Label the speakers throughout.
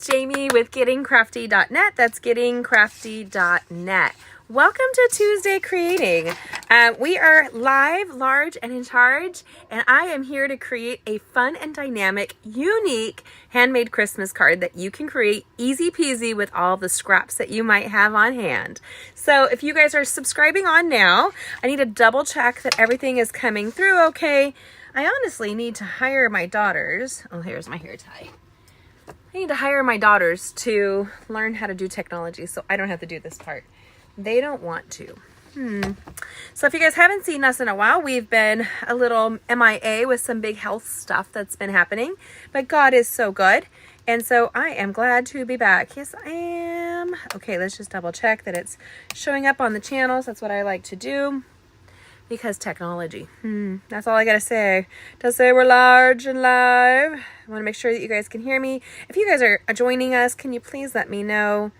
Speaker 1: Jamie with gettingcrafty.net. That's gettingcrafty.net. Welcome to Tuesday Creating. We are live, large, and in charge, and I am here to create a fun and dynamic, unique handmade Christmas card that you can create easy peasy with all the scraps that you might have on hand. So if you guys are subscribing on now, I need to double check that everything is coming through okay. I honestly need to hire my daughters. Oh, here's my hair tie. I need to hire my daughters to learn how to do technology so I don't have to do this part. They don't want to. So if you guys haven't seen us in a while, we've been a little MIA with some big health stuff that's been happening, but God is so good. And so I am glad to be back. Yes, I am. Okay, let's just double check that it's showing up on the channels. That's what I like to do. Because technology, that's all I gotta say. To say we're large and live. I wanna make sure that you guys can hear me. If you guys are joining us, can you please let me know?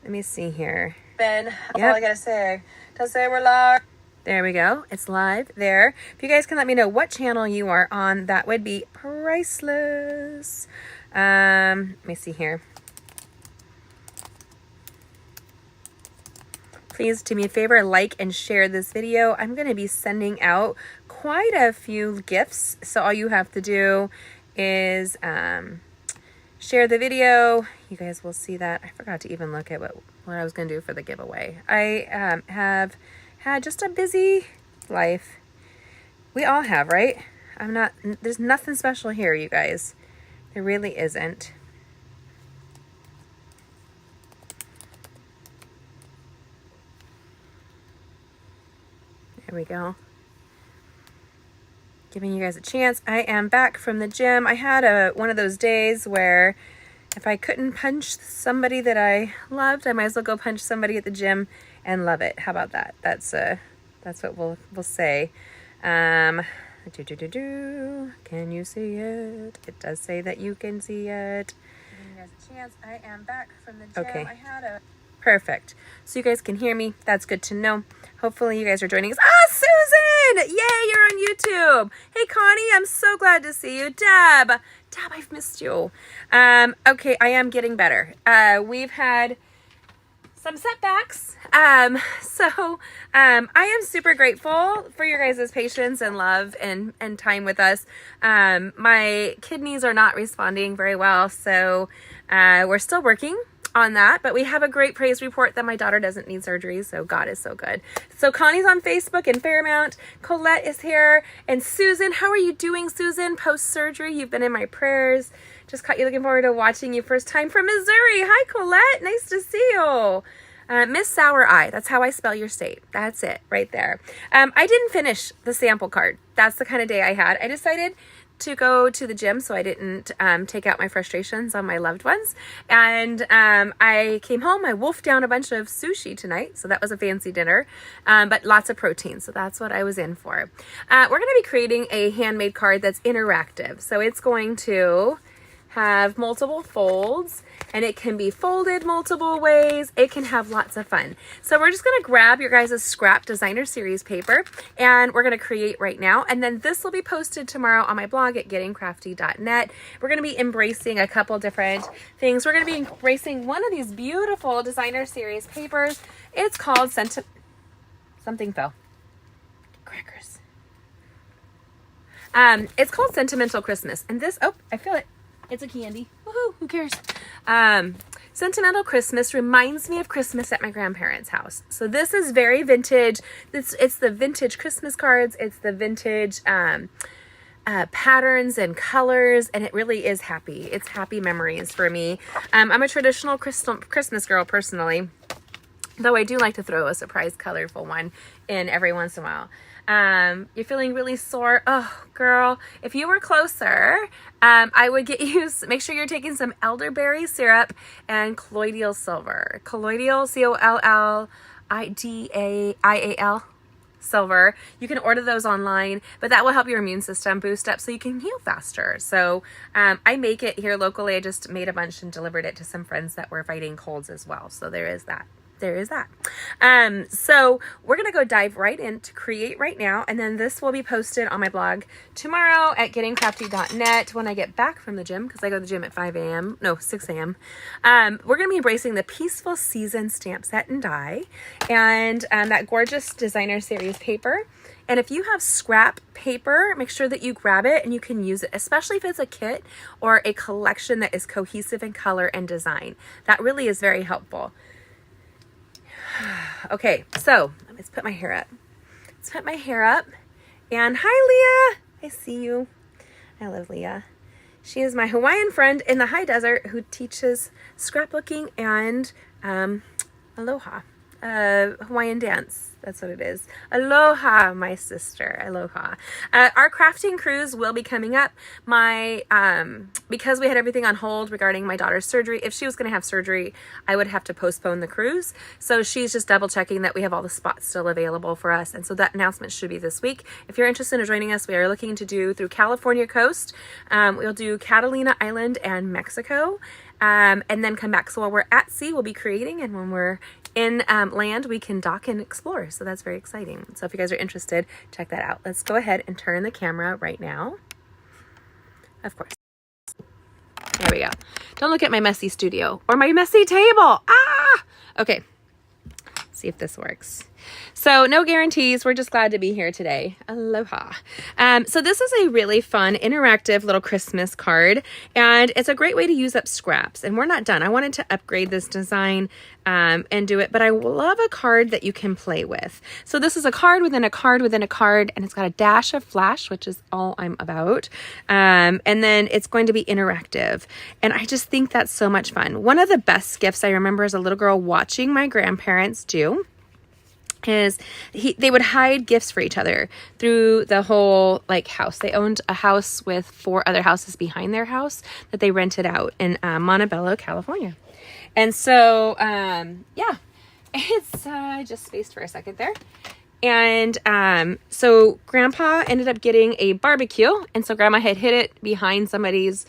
Speaker 1: Let me see here. That's all I gotta say. To say we're large. There we go, it's live there. If you guys can let me know what channel you are on, that would be priceless. Let me see here. Please do me a favor, like and share this video. I'm going to be sending out quite a few gifts. So all you have to do is share the video. You guys will see that. I forgot to even look at what I was going to do for the giveaway. I have had just a busy life. We all have, right? There's nothing special here, you guys. There really isn't. There we go. Giving you guys a chance. I am back from the gym. I had one of those days where if I couldn't punch somebody that I loved, I might as well go punch somebody at the gym and love it. How about that? That's what we'll say. Can you see it? It does say that you can see it. Giving you guys a chance. I am back from the gym. Okay. Perfect. So you guys can hear me. That's good to know. Hopefully you guys are joining us. Ah, Susan! Yay, you're on YouTube. Hey, Connie, I'm so glad to see you. Deb, I've missed you. Okay, I am getting better. We've had some setbacks. So I am super grateful for your guys' patience and love and time with us. My kidneys are not responding very well, so we're still working on that, but we have a great praise report that my daughter doesn't need surgery, so God is so good. So Connie's on Facebook in Fairmount, Colette is here, and Susan, how are you doing, Susan? Post-surgery, you've been in my prayers. Just caught you, looking forward to watching you first time from Missouri. Hi, Colette, nice to see you. Miss Sour Eye, that's how I spell your state. That's it, right there. I didn't finish the sample card. That's the kind of day I had. I decided to go to the gym so I didn't take out my frustrations on my loved ones. And I came home, I wolfed down a bunch of sushi tonight, so that was a fancy dinner, but lots of protein, so that's what I was in for. We're going to be creating a handmade card that's interactive, so it's going to have multiple folds, and it can be folded multiple ways. It can have lots of fun. So we're just gonna grab your guys' scrap designer series paper, and we're gonna create right now, and then this will be posted tomorrow on my blog at gettingcrafty.net. We're gonna be embracing a couple different things. We're gonna be embracing one of these beautiful designer series papers. It's called something fell. Crackers. It's called Sentimental Christmas, and this, oh, I feel it. It's a candy. Woohoo, who cares? Sentimental Christmas reminds me of Christmas at my grandparents' house. So this is very vintage. It's the vintage Christmas cards. It's the vintage patterns and colors, and it really is happy. It's happy memories for me. I'm a traditional Christmas girl personally, though I do like to throw a surprise colorful one in every once in a while. You're feeling really sore. Oh, girl, if you were closer, I would get you, make sure you're taking some elderberry syrup and colloidal silver. Colloidal, C-O-L-L-I-D-A-I-A-L, silver. You can order those online, but that will help your immune system boost up so you can heal faster. So I make it here locally. I just made a bunch and delivered it to some friends that were fighting colds as well. So there is that. there is that. So we're going to go dive right in to create right now. And then this will be posted on my blog tomorrow at gettingcrafty.net when I get back from the gym, because I go to the gym at 6 a.m. We're going to be embracing the Peaceful Season stamp set and die, and that gorgeous designer series paper. And if you have scrap paper, make sure that you grab it and you can use it, especially if it's a kit or a collection that is cohesive in color and design. That really is very helpful. Okay, so let's put my hair up. And hi, Leah. I see you. I love Leah. She is my Hawaiian friend in the high desert who teaches scrapbooking and aloha, Hawaiian dance. That's what it is. Aloha, my sister. Aloha. Our crafting cruise will be coming up. Because we had everything on hold regarding my daughter's surgery. If she was going to have surgery, I would have to postpone the cruise. So she's just double checking that we have all the spots still available for us. And so that announcement should be this week. If you're interested in joining us, we are looking to do through California coast. We'll do Catalina Island and Mexico. And then come back. So while we're at sea, we'll be creating, and when we're in land, we can dock and explore. So that's very exciting. So if you guys are interested, check that out. Let's go ahead and turn the camera right now. Of course. There we go. Don't look at my messy studio or my messy table. Ah! Okay. See if this works. So no guarantees. We're just glad to be here today. Aloha. So this is a really fun, interactive little Christmas card, and it's a great way to use up scraps. And we're not done. I wanted to upgrade this design and do it, but I love a card that you can play with. So this is a card within a card within a card, and it's got a dash of flash, which is all I'm about. And then it's going to be interactive. And I just think that's so much fun. One of the best gifts I remember as a little girl watching my grandparents do is they would hide gifts for each other through the whole house. They owned a house with 4 other houses behind their house that they rented out in Montebello, California. And so, yeah, it's, I just spaced for a second there. And so Grandpa ended up getting a barbecue, and so Grandma had hid it behind somebody's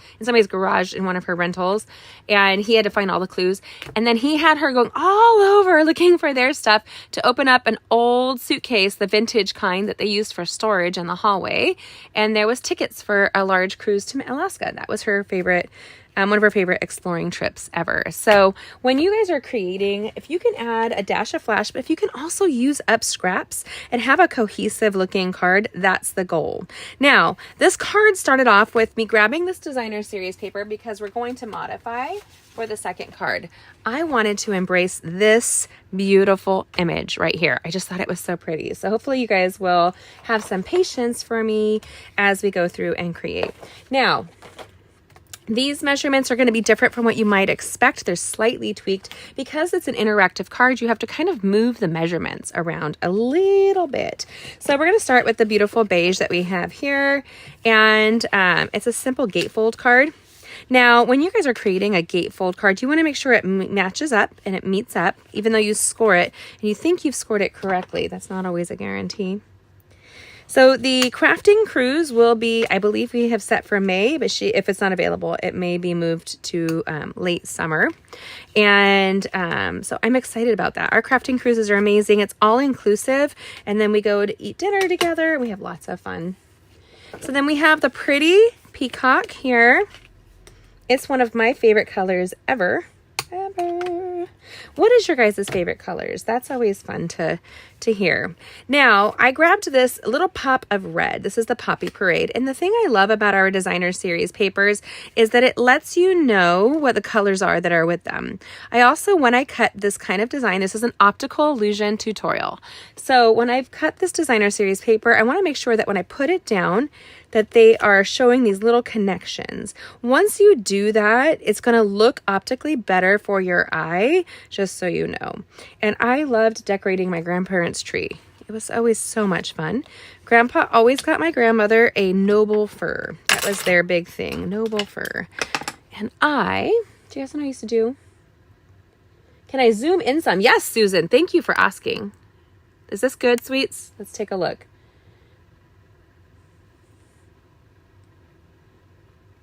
Speaker 1: garage in one of her rentals, and he had to find all the clues. And then he had her going all over looking for their stuff to open up an old suitcase, the vintage kind that they used for storage in the hallway, and there was tickets for a large cruise to Alaska. That was her favorite. One of her favorite exploring trips ever. So when you guys are creating, if you can add a dash of flash, but if you can also use up scraps and have a cohesive looking card, that's the goal. Now, this card started off with me grabbing this designer series paper because we're going to modify for the second card. I wanted to embrace this beautiful image right here. I just thought it was so pretty. So hopefully you guys will have some patience for me as we go through and create. Now, these measurements are going to be different from what you might expect. They're slightly tweaked. Because it's an interactive card, you have to kind of move the measurements around a little bit. So we're going to start with the beautiful beige that we have here. And it's a simple gatefold card. Now, when you guys are creating a gatefold card, you want to make sure it matches up and it meets up, even though you score it and you think you've scored it correctly. That's not always a guarantee. So the crafting cruise will be, I believe we have set for May, but if it's not available, it may be moved to late summer. And so I'm excited about that. Our crafting cruises are amazing. It's all inclusive. And then we go to eat dinner together. We have lots of fun. So then we have the pretty peacock here. It's one of my favorite colors ever. What is your guys' favorite colors? That's always fun to hear. Now, I grabbed this little pop of red. This is the Poppy Parade. And the thing I love about our designer series papers is that it lets you know what the colors are that are with them. I also, when I cut this kind of design, this is an optical illusion tutorial. So when I've cut this designer series paper, I want to make sure that when I put it down, that they are showing these little connections. Once you do that, it's going to look optically better for your eye, just so you know. And I loved decorating my grandparents' tree. It was always so much fun. Grandpa always got my grandmother a noble fir. That was their big thing, noble fir. And do you guys know what I used to do? Can I zoom in some? Yes, Susan, thank you for asking. Is this good, sweets? Let's take a look.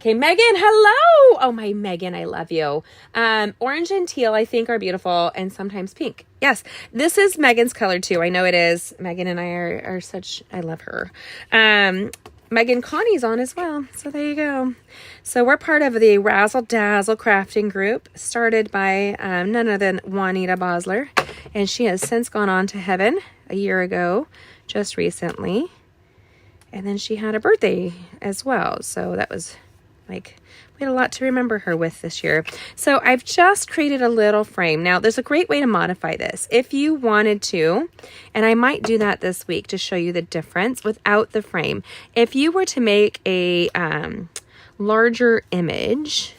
Speaker 1: Okay, Megan, hello. Oh, my Megan, I love you. Orange and teal, I think, are beautiful, and sometimes pink. Yes, this is Megan's color too. I know it is. Megan and I are such, I love her. Megan Connie's on as well, so there you go. So we're part of the Razzle Dazzle crafting group, started by none other than Juanita Bosler, and she has since gone on to heaven a year ago, just recently. And then she had a birthday as well, so that was like, we had a lot to remember her with this year. So I've just created a little frame. Now, there's a great way to modify this if you wanted to, and I might do that this week to show you the difference without the frame. If you were to make a larger image,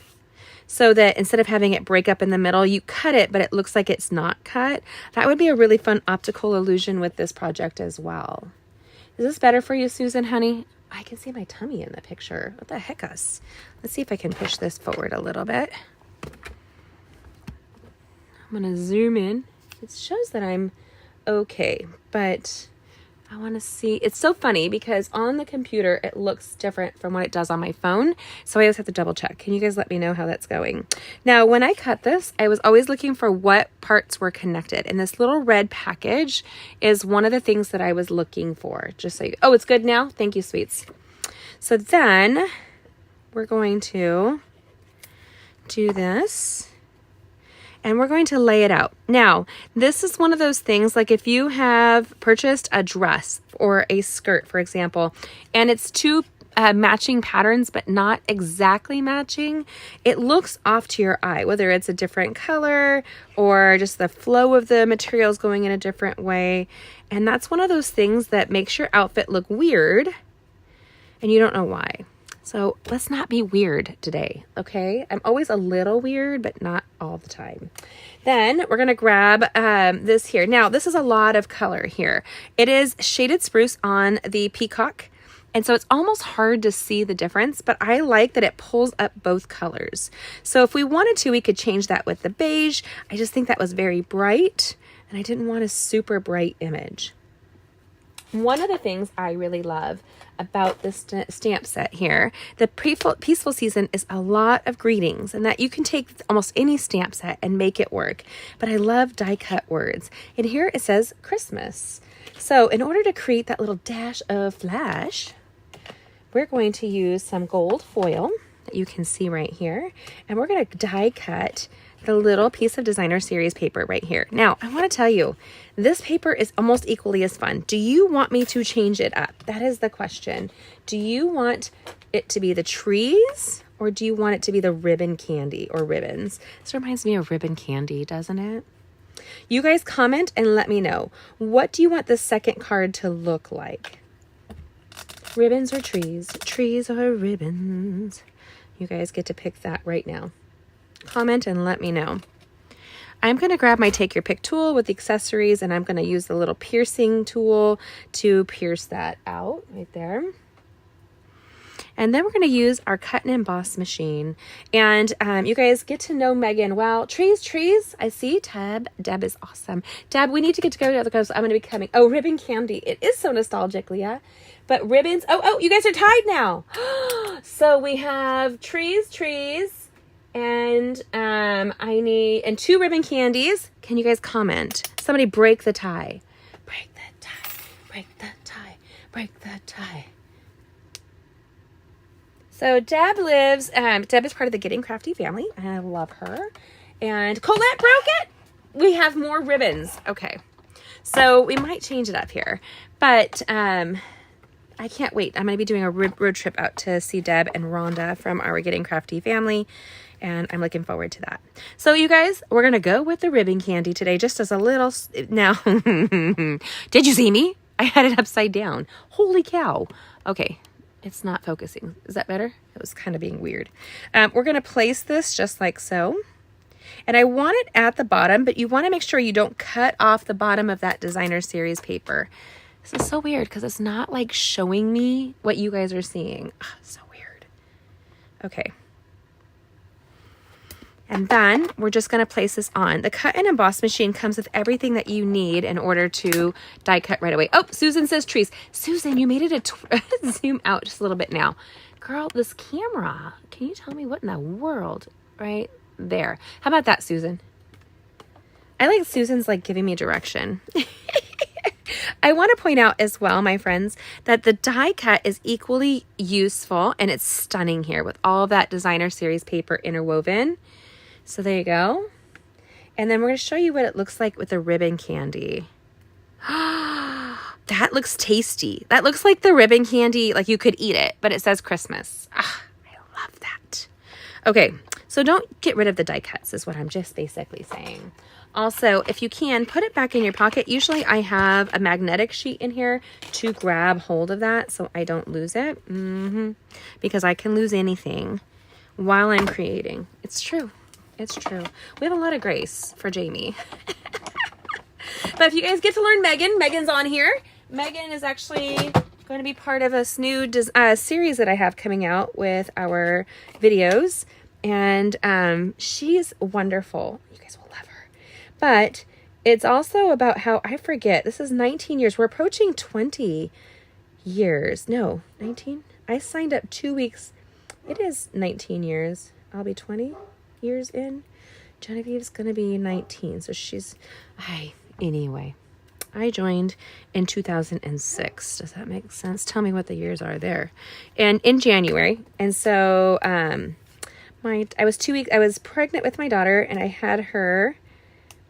Speaker 1: so that instead of having it break up in the middle, you cut it, but it looks like it's not cut, that would be a really fun optical illusion with this project as well. Is this better for you, Susan, honey? I can see my tummy in the picture. What the heck us? Let's see if I can push this forward a little bit. I'm going to zoom in. It shows that I'm okay, but I want to see. It's so funny because on the computer, it looks different from what it does on my phone. So I always have to double check. Can you guys let me know how that's going? Now, when I cut this, I was always looking for what parts were connected. And this little red package is one of the things that I was looking for. Just so you, oh, it's good now? Thank you, sweets. So then we're going to do this. And we're going to lay it out. Now, this is one of those things, like if you have purchased a dress or a skirt, for example, and it's two matching patterns, but not exactly matching, it looks off to your eye, whether it's a different color or just the flow of the materials going in a different way. And that's one of those things that makes your outfit look weird, and you don't know why. So let's not be weird today, okay? I'm always a little weird, but not all the time. Then we're gonna grab this here. Now, this is a lot of color here. It is shaded spruce on the peacock, and so it's almost hard to see the difference, but I like that it pulls up both colors. So if we wanted to, we could change that with the beige. I just think that was very bright, and I didn't want a super bright image. One of the things I really love about this stamp set here, the Peaceful Season, is a lot of greetings, and that you can take almost any stamp set and make it work. But I love die cut words. And here it says Christmas. So in order to create that little dash of flash, we're going to use some gold foil that you can see right here. And we're going to die cut the little piece of designer series paper right here. Now, I want to tell you, this paper is almost equally as fun. Do you want me to change it up? That is the question. Do you want it to be the trees, or do you want it to be the ribbon candy or ribbons? This reminds me of ribbon candy, doesn't it? You guys comment and let me know. What do you want the second card to look like? Ribbons or trees? Trees or ribbons? You guys get to pick that right now. Comment and let me know. I'm going to grab my Take Your Pick tool with the accessories, and I'm going to use the little piercing tool to pierce that out right there. And then we're going to use our cut and emboss machine. And you guys get to know Megan. Wow, trees. I see Deb is awesome. Deb, we need to get together because I'm going to be coming. Oh, ribbon candy. It is so nostalgic, Leah. But ribbons. Oh, you guys are tied now. So we have trees. And I need two ribbon candies. Can you guys comment? Somebody break the tie. Break the tie. Break the tie. Break the tie. So Deb lives. Deb is part of the Getting Crafty family. I love her. And Colette broke it. We have more ribbons. Okay. So we might change it up here, but I can't wait. I'm going to be doing a road trip out to see Deb and Rhonda from our Getting Crafty family. And I'm looking forward to that. So you guys, we're going to go with the ribbon candy today, just as a little, now, did you see me? I had it upside down. Holy cow. Okay. It's not focusing. Is that better? It was kind of being weird. We're going to place this just like so. And I want it at the bottom, but you want to make sure you don't cut off the bottom of that designer series paper. This is so weird because it's not like showing me what you guys are seeing. Oh, so weird. Okay. And then we're just going to place this on. The cut and emboss machine comes with everything that you need in order to die cut right away. Oh, Susan says trees. Susan, you made it a zoom out just a little bit now. Girl, this camera, can you tell me what in the world? Right there. How about that, Susan? I like Susan's like giving me direction. I want to point out as well, my friends, that the die cut is equally useful and it's stunning here with all of that designer series paper interwoven. So there you go. And then we're going to show you what it looks like with the ribbon candy. That looks tasty. That looks like the ribbon candy, like you could eat it, but it says Christmas. Ah, I love that. Okay, so don't get rid of the die cuts is what I'm just basically saying. Also, if you can, put it back in your pocket. Usually I have a magnetic sheet in here to grab hold of that so I don't lose it. Because I can lose anything while I'm creating. It's true. It's true. We have a lot of grace for Jamie. But if you guys get to learn Megan, Megan's on here. Megan is actually going to be part of this new series that I have coming out with our videos. And she's wonderful. You guys will love her. But it's also about how, I forget, this is 19 years. We're approaching 20 years. No, 19? I signed up 2 weeks. It is 19 years. I'll be 20 years in. Genevieve's going to be 19. So she's, anyway. I joined in 2006. Does that make sense? Tell me what the years are there. And in January. And so I was 2 weeks, I was pregnant with my daughter and I had her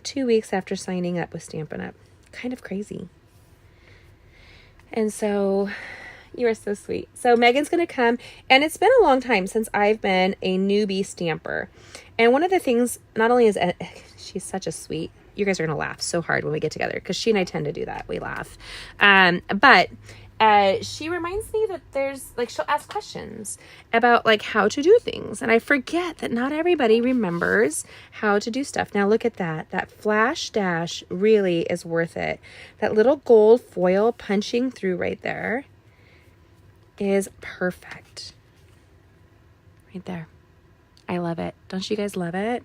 Speaker 1: 2 weeks after signing up with Stampin' Up. Kind of crazy. And so you are so sweet. So Megan's going to come, and it's been a long time since I've been a newbie stamper. And one of the things, not only is she's such a sweet, you guys are going to laugh so hard when we get together because she and I tend to do that. We laugh. But she reminds me that there's like, she'll ask questions about like how to do things. And I forget that not everybody remembers how to do stuff. Now look at that. That flash dash really is worth it. That little gold foil punching through right there is perfect. Right there. I love it. Don't you guys love it?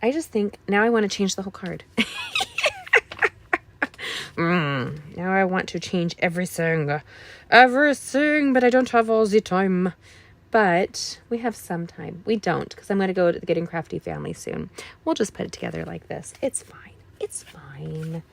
Speaker 1: I just think now I want to change the whole card. Now I want to change everything, but I don't have all the time. But we have some time. We don't, because I'm going to go to the Getting Crafty family soon. We'll just put it together like this. It's fine. It's fine.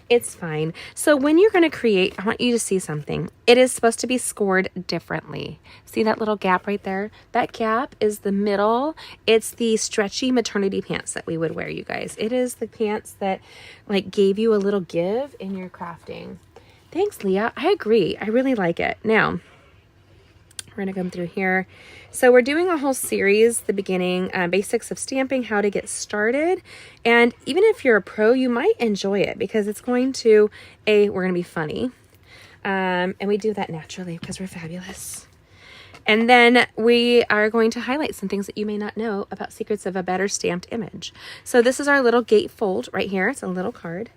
Speaker 1: It's fine. So when you're going to create, I want you to see something. It is supposed to be scored differently. See that little gap right there? That gap is the middle. It's the stretchy maternity pants that we would wear, you guys. It is the pants that like gave you a little give in your crafting. Thanks, Leah. I agree. I really like it. Now, we're going to come through here. So we're doing a whole series, the beginning, basics of stamping, how to get started. And even if you're a pro, you might enjoy it because it's going to, we're going to be funny. And we do that naturally because we're fabulous. And then we are going to highlight some things that you may not know about secrets of a better stamped image. So this is our little gatefold right here. It's a little card.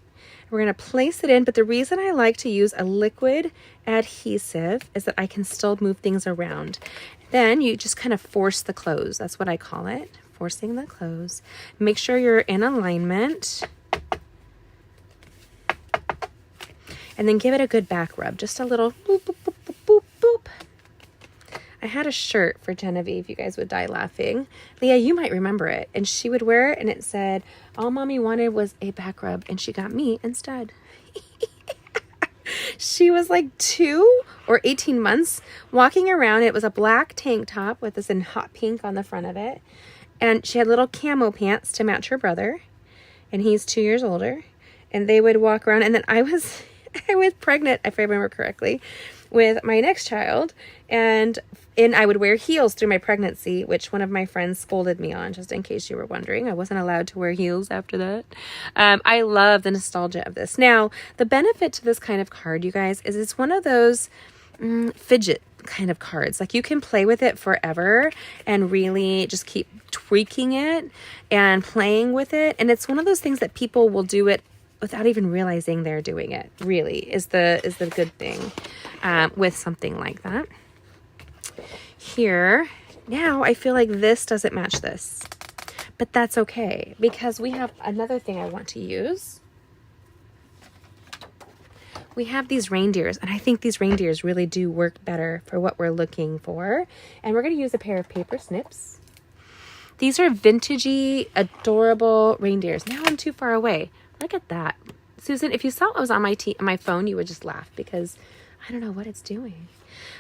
Speaker 1: We're going to place it in, but the reason I like to use a liquid adhesive is that I can still move things around. Then you just kind of force the close. That's what I call it, forcing the close. Make sure you're in alignment. And then give it a good back rub. Just a little boop, boop, boop, boop, boop, boop. I had a shirt for Genevieve. You guys would die laughing. Leah, you might remember it. And she would wear it and it said, all mommy wanted was a back rub. And she got me instead. She was like 2 or 18 months walking around. It was a black tank top with this in hot pink on the front of it. And she had little camo pants to match her brother. And he's 2 years older. And they would walk around. And then I was pregnant, if I remember correctly, with my next child. And I would wear heels through my pregnancy, which one of my friends scolded me on, just in case you were wondering. I wasn't allowed to wear heels after that. I love the nostalgia of this. Now, the benefit to this kind of card, you guys, is it's one of those fidget kind of cards. Like you can play with it forever and really just keep tweaking it and playing with it. And it's one of those things that people will do it without even realizing they're doing it, really, is the good thing with something like that. Here, now I feel like this doesn't match this, but that's okay because we have another thing I want to use. we have these reindeers, and I think these reindeers really do work better for what we're looking for. And we're going to use a pair of paper snips. These are vintagey, adorable reindeers. Now I'm too far away. Look at that. Susan, if you saw what was on my phone, you would just laugh because I don't know what it's doing.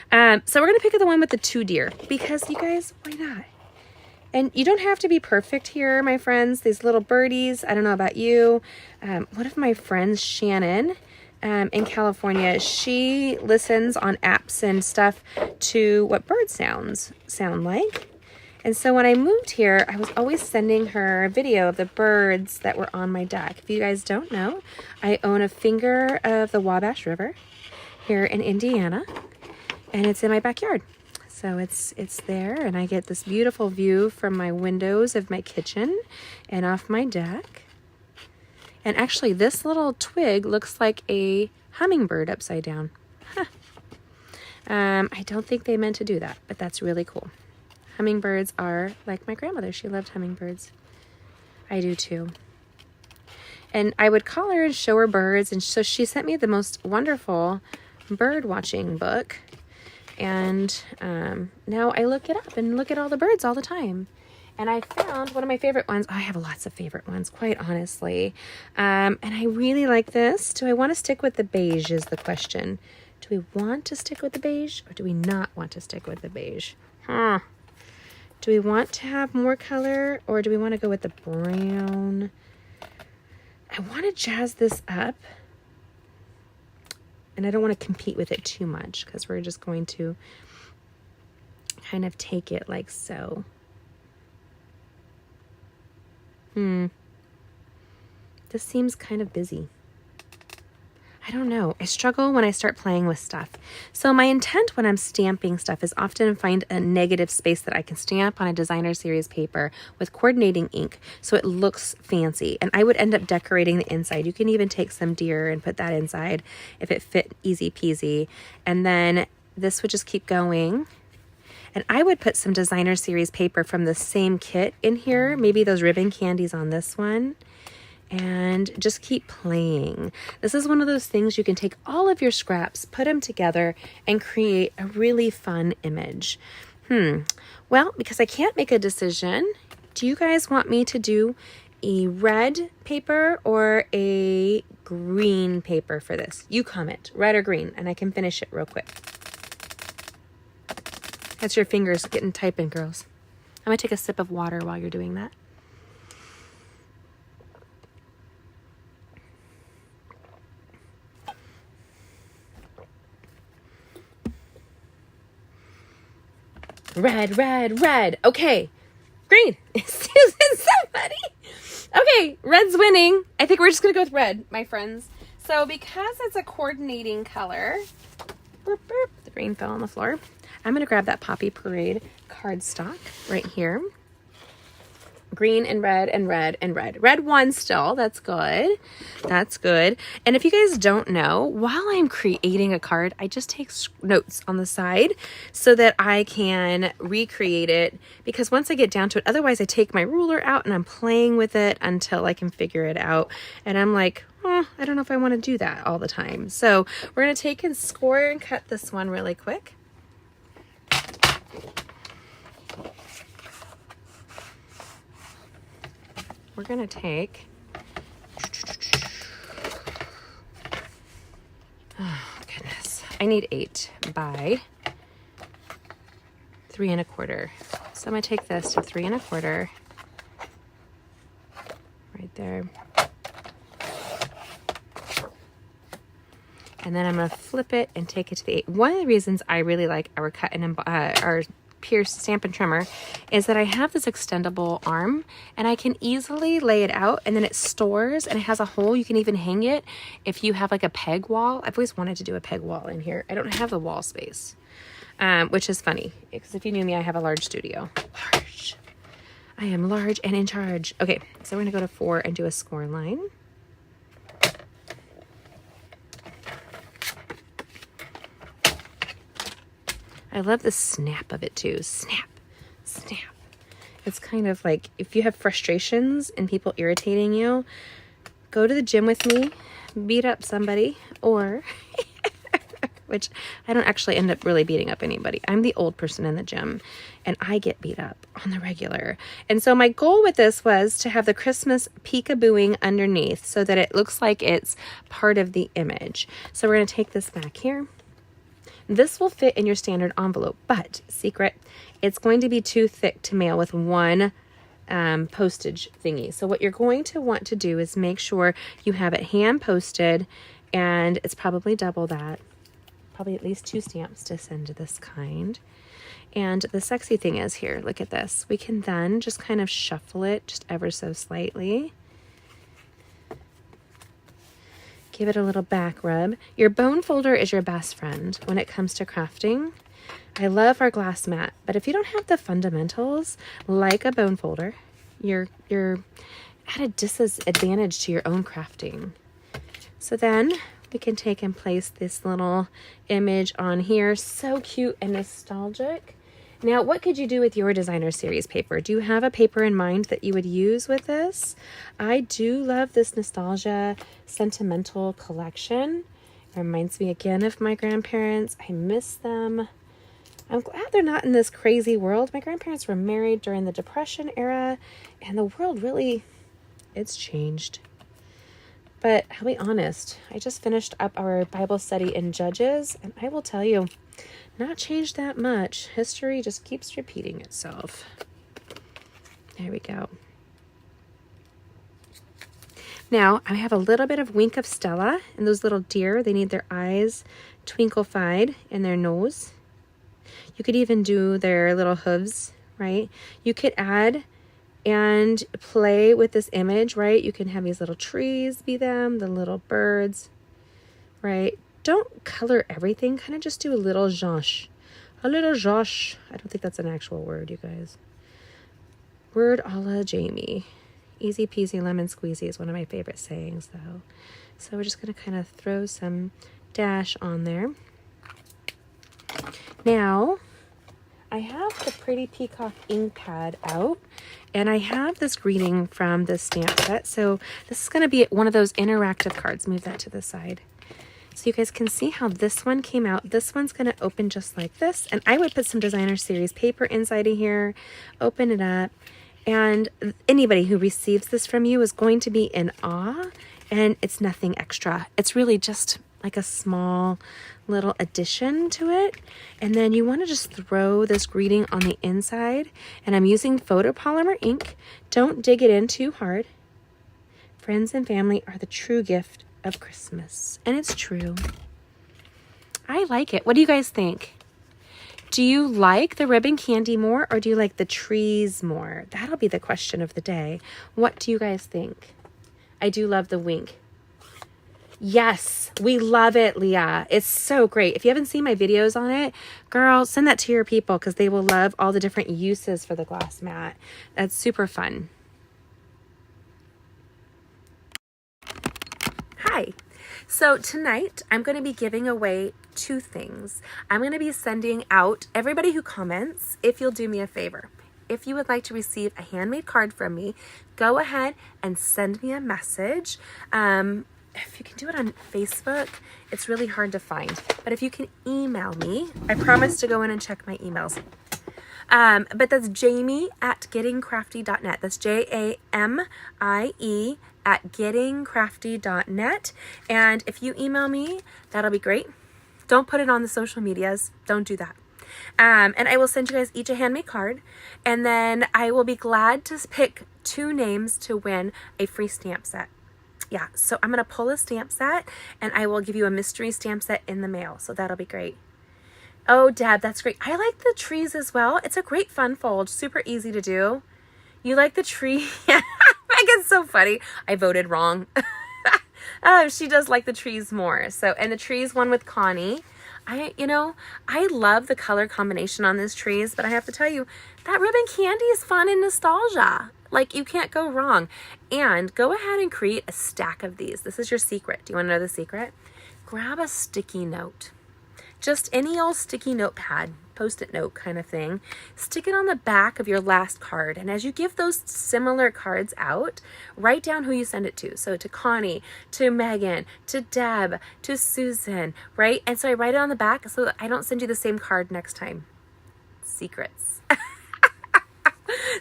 Speaker 1: So we're going to pick the one with the 2 deer because, you guys, why not? And you don't have to be perfect here, my friends. These little birdies, I don't know about you. One of my friends, Shannon, in California, she listens on apps and stuff to what bird sounds sound like. And so when I moved here, I was always sending her a video of the birds that were on my deck. If you guys don't know, I own a finger of the Wabash River here in Indiana, and it's in my backyard. So it's there, and I get this beautiful view from my windows of my kitchen and off my deck. And actually, this little twig looks like a hummingbird upside down. Huh. I don't think they meant to do that, but that's really cool. Hummingbirds are like my grandmother. She loved hummingbirds. I do too. And I would call her and show her birds, and so she sent me the most wonderful bird watching book. And now I look it up and look at all the birds all the time. And I found one of my favorite ones. Oh, I have lots of favorite ones, quite honestly. And I really like this. Do I want to stick with the beige is the question. Do we want to stick with the beige or do we not want to stick with the beige? Do we want to have more color or do we want to go with the brown? I want to jazz this up. And I don't want to compete with it too much because we're just going to kind of take it like so. This seems kind of busy. I don't know. I struggle when I start playing with stuff. So my intent when I'm stamping stuff is often find a negative space that I can stamp on a designer series paper with coordinating ink so it looks fancy. And I would end up decorating the inside. You can even take some deer and put that inside if it fit easy peasy. And then this would just keep going. And I would put some designer series paper from the same kit in here, maybe those ribbon candies on this one, and just keep playing. This is one of those things you can take all of your scraps, put them together, and create a really fun image. Well, because I can't make a decision, do you guys want me to do a red paper or a green paper for this? You comment, red or green, and I can finish it real quick. That's your fingers getting typing, girls. I'm going to take a sip of water while you're doing that. Red, red, red. Okay. Green. Susan, somebody. Okay, red's winning. I think we're just going to go with red, my friends. So because it's a coordinating color, burp, burp, the green fell on the floor. I'm going to grab that Poppy Parade cardstock right here. Green and red and red and red. Red won still. That's good. That's good. And if you guys don't know, while I'm creating a card, I just take notes on the side so that I can recreate it. Because once I get down to it, otherwise I take my ruler out and I'm playing with it until I can figure it out. And I'm like, I don't know if I want to do that all the time. So we're going to take and score and cut this one really quick. We're going to take, oh goodness, I need 8 by 3 1/4. So I'm going to take this to 3 1/4 right there. And then I'm going to flip it and take it to the 8. One of the reasons I really like our cut and our Pierce Stampin' Trimmer is that I have this extendable arm and I can easily lay it out and then it stores and it has a hole. You can even hang it if you have like a peg wall. I've always wanted to do a peg wall in here. I don't have the wall space, which is funny because if you knew me, I have a large studio. Large. I am large and in charge. Okay, so we're going to go to 4 and do a score line. I love the snap of it too. Snap, snap. It's kind of like if you have frustrations and people irritating you, go to the gym with me beat up somebody, or which I don't actually end up really beating up anybody. I'm the old person in the gym and I get beat up on the regular. And so my goal with this was to have the Christmas peekabooing underneath so that it looks like it's part of the image. So we're going to take this back here. This will fit in your standard envelope, but secret, it's going to be too thick to mail with one postage thingy. So what you're going to want to do is make sure you have it hand posted, and it's probably double that. Probably at least 2 stamps to send to this kind. And the sexy thing is here, look at this. We can then just kind of shuffle it just ever so slightly. Give it a little back rub. Your bone folder is your best friend when it comes to crafting. I love our glass mat, but if you don't have the fundamentals like a bone folder, you're at a disadvantage to your own crafting. So then we can take and place this little image on here. So cute and nostalgic. Now, what could you do with your designer series paper? Do you have a paper in mind that you would use with this? I do love this nostalgia sentimental collection. It reminds me again of my grandparents. I miss them. I'm glad they're not in this crazy world. My grandparents were married during the Depression era, and the world really, it's changed. But I'll be honest, I just finished up our Bible study in Judges, and I will tell you, not changed that much. History just keeps repeating itself. There we go. Now, I have a little bit of Wink of Stella, and those little deer, they need their eyes twinklified in their nose. You could even do their little hooves, right? You could add and play with this image, right? You can have these little trees be them, the little birds, right? Don't color everything, kind of just do a little zhuzh. A little zhuzh. I don't think that's an actual word, you guys. Word a la Jamie. Easy peasy lemon squeezy is one of my favorite sayings, though. So we're just going to kind of throw some dash on there. Now, I have the Pretty Peacock ink pad out, and I have this greeting from the stamp set. So this is going to be one of those interactive cards. Move that to the side. So you guys can see how this one came out. This one's going to open just like this. And I would put some designer series paper inside of here, open it up. And anybody who receives this from you is going to be in awe. And it's nothing extra. It's really just like a small little addition to it. And then you want to just throw this greeting on the inside. And I'm using photopolymer ink. Don't dig it in too hard. Friends and family are the true gift of Christmas. And it's true. I like it. What do you guys think? Do you like the ribbon candy more, or do you like the trees more? That'll be the question of the day. What do you guys think? I do love the wink. Yes, we love it, Leah. It's so great. If you haven't seen my videos on it, girl, send that to your people because they will love all the different uses for the glass mat. That's super fun. Hi. So tonight I'm going to be giving away 2 things. I'm going to be sending out everybody who comments, if you'll do me a favor. If you would like to receive a handmade card from me, go ahead and send me a message. If you can do it on Facebook, it's really hard to find. But if you can email me, I promise to go in and check my emails. But that's Jamie at gettingcrafty.net. That's JAMIE at gettingcrafty.net. And if you email me, that'll be great. Don't put it on the social medias. Don't do that. And I will send you guys each a handmade card. And then I will be glad to pick 2 names to win a free stamp set. Yeah, so I'm going to pull a stamp set, and I will give you a mystery stamp set in the mail. So that'll be great. Oh, Deb, that's great. I like the trees as well. It's a great fun fold. Super easy to do. You like the tree? Megan's so funny. I voted wrong. Oh, she does like the trees more. So, and the trees one with Connie. I love the color combination on these trees, but I have to tell you, that ribbon candy is fun and nostalgia. Like, you can't go wrong. And go ahead and create a stack of these. This is your secret. Do you want to know the secret? Grab a sticky note. Just any old sticky notepad. Post-it note kind of thing. Stick it on the back of your last card. And as you give those similar cards out, write down who you send it to. So to Connie, to Megan, to Deb, to Susan, right? And so I write it on the back so that I don't send you the same card next time. Secrets.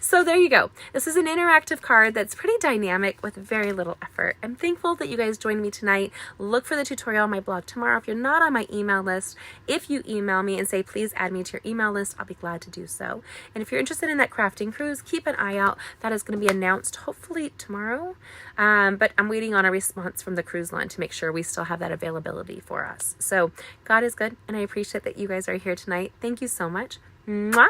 Speaker 1: So there you go. This is an interactive card that's pretty dynamic with very little effort. I'm thankful that you guys joined me tonight. Look for the tutorial on my blog tomorrow. If you're not on my email list, if you email me and say, please add me to your email list, I'll be glad to do so. And if you're interested in that crafting cruise, keep an eye out. That is going to be announced hopefully tomorrow. But I'm waiting on a response from the cruise line to make sure we still have that availability for us. So God is good, and I appreciate that you guys are here tonight. Thank you so much. Mwah!